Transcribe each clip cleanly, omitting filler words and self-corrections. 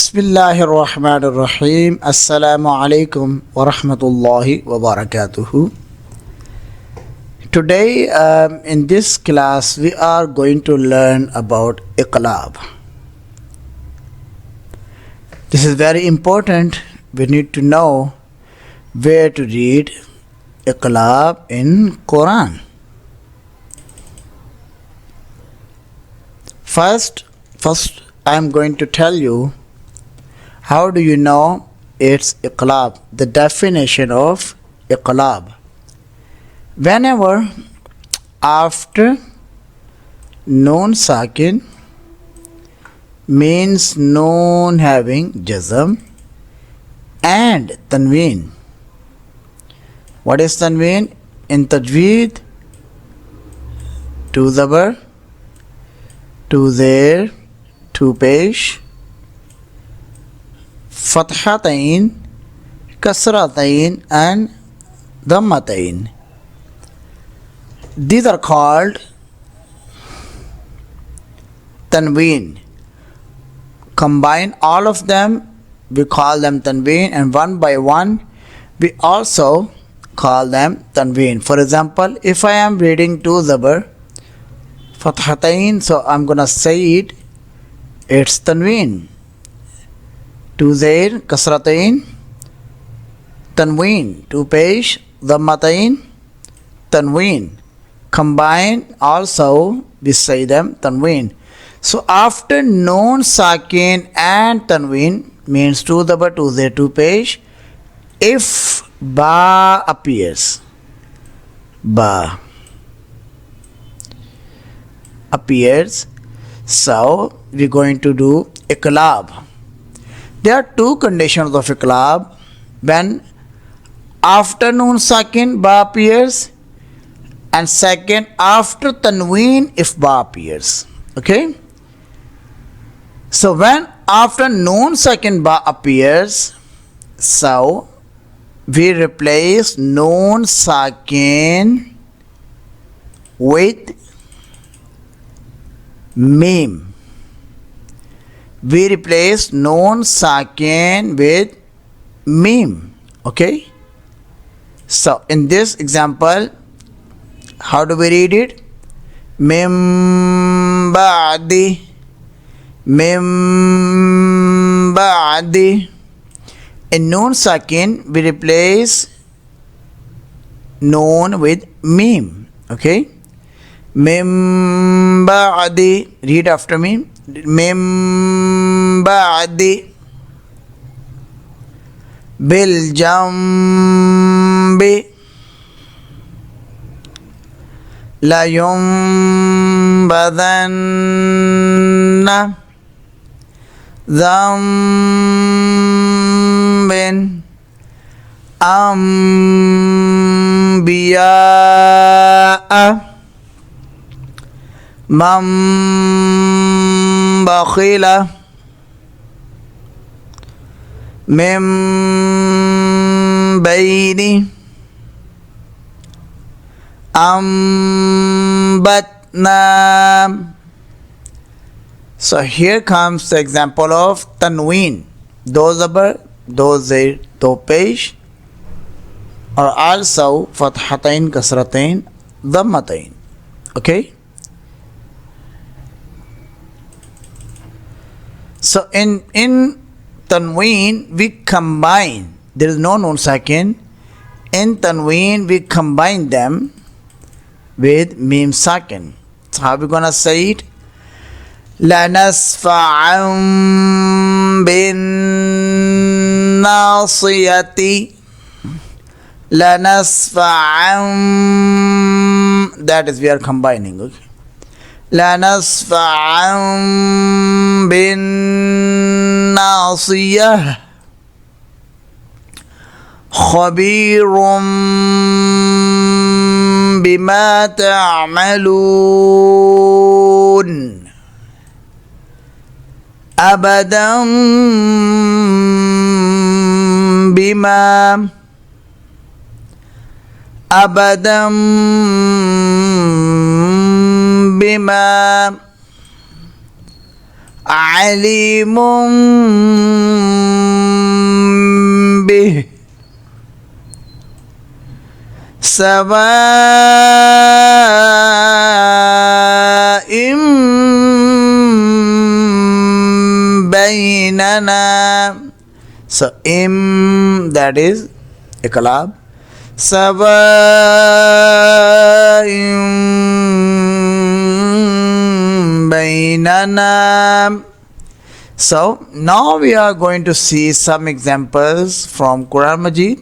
Bismillahir Rahmanir Rahim. Assalamu alaikum wa rahmatullahi wa barakatuhu. Today in this class we are going to learn about Iqlab. This is very important. We need to know where to read Iqlab in Quran. First I am going to tell you how do you know it's Iqlab, the definition of Iqlab. Whenever after Noon Sakin means Noon having Jazm and Tanween. What is Tanween? In Tajweed, two Zabar, two Zer, two Pesh, Fathatain, Kasratain and Dhammatain. These are called Tanween. Combine all of them, we call them Tanween, and one by one we also call them Tanween. For example, if I am reading two Zabar, Fathatain, so I'm gonna say it's Tanween. Two Zair, Kasratain, Tanween. Two Pesh, Dhammatain, Tanween. Combine also we say them Tanween. So after Noon Sakin and Tanween means two Zabar, two Zair, two Pesh, if Ba appears, Ba appears, so we're going to do Iqlab. There are two conditions of Iqlab. When after Noon Sakin Ba appears, and second after Tanween if Ba appears. Okay? So when after Noon Sakin Ba appears, so we replace Noon Sakin with Mim. We replace Noon Sakin with Mim. Okay? So in this example, how do we read it? Mim Ba'di, Mim Ba'di. In Noon Sakin, we replace Noon with Mim. Okay? Mim Ba'di. Read after me. Mim Ba'di Bil Jambi La Yumbadanna Dhambin Ambiya'a Man bakhila Min bayni Ambatna. So here comes the example of Tanween. Those Zabar, those Zair, those Pesh are also Fathatain, Kasratain, Dhammatain. Okay? So in Tanween we combine, there is no Noon Sakin. In Tanween we combine them with Mim Sakin. So how are we gonna say it? La nasfa'an bin nasiyati. La nasfa'an, that is we are combining. Okay? La nasfa'an bin nasiyah khabirum bima ta'malun abadan bima bima alimun okay. Sawa'im bainana. So im, that is iqlab. Sawa'im bainana. So now we are going to see some examples from Quran Majid.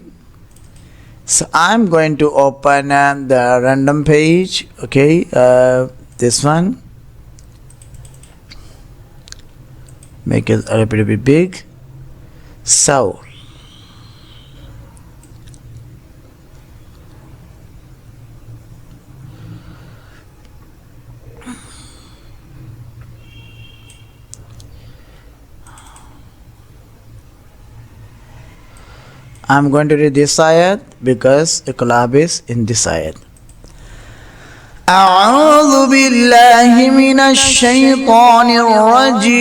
So I'm going to open the random page, okay, this one, make it a little bit big. So I'm going to read this ayat because iqlab is in this ayat. أعوذ بالله من الشيطان الرجيم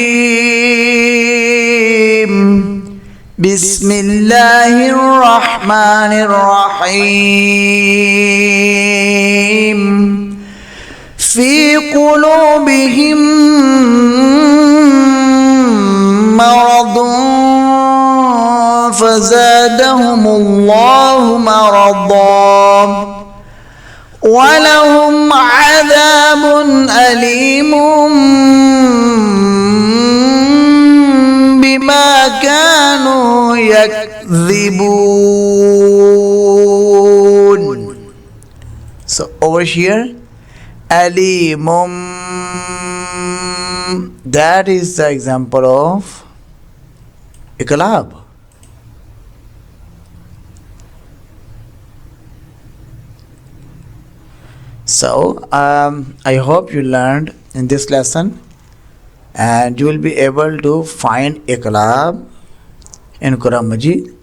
بسم الله الرحمن الرحيم في قلوبهم مرض فزادهم الله مرضا ولهم عذاب أليم بما كانوا يكذبون. So over here, alimum, that is the example of iqlab. So I hope you learned in this lesson and you will be able to find iqlab in Quran Majid.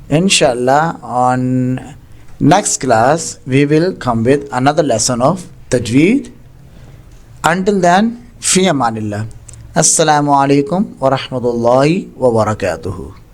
Inshallah, on next class we will come with another lesson of Tajweed. Until then, fi amanillah. Assalamu alaikum wa rahmatullahi wa barakatuhu.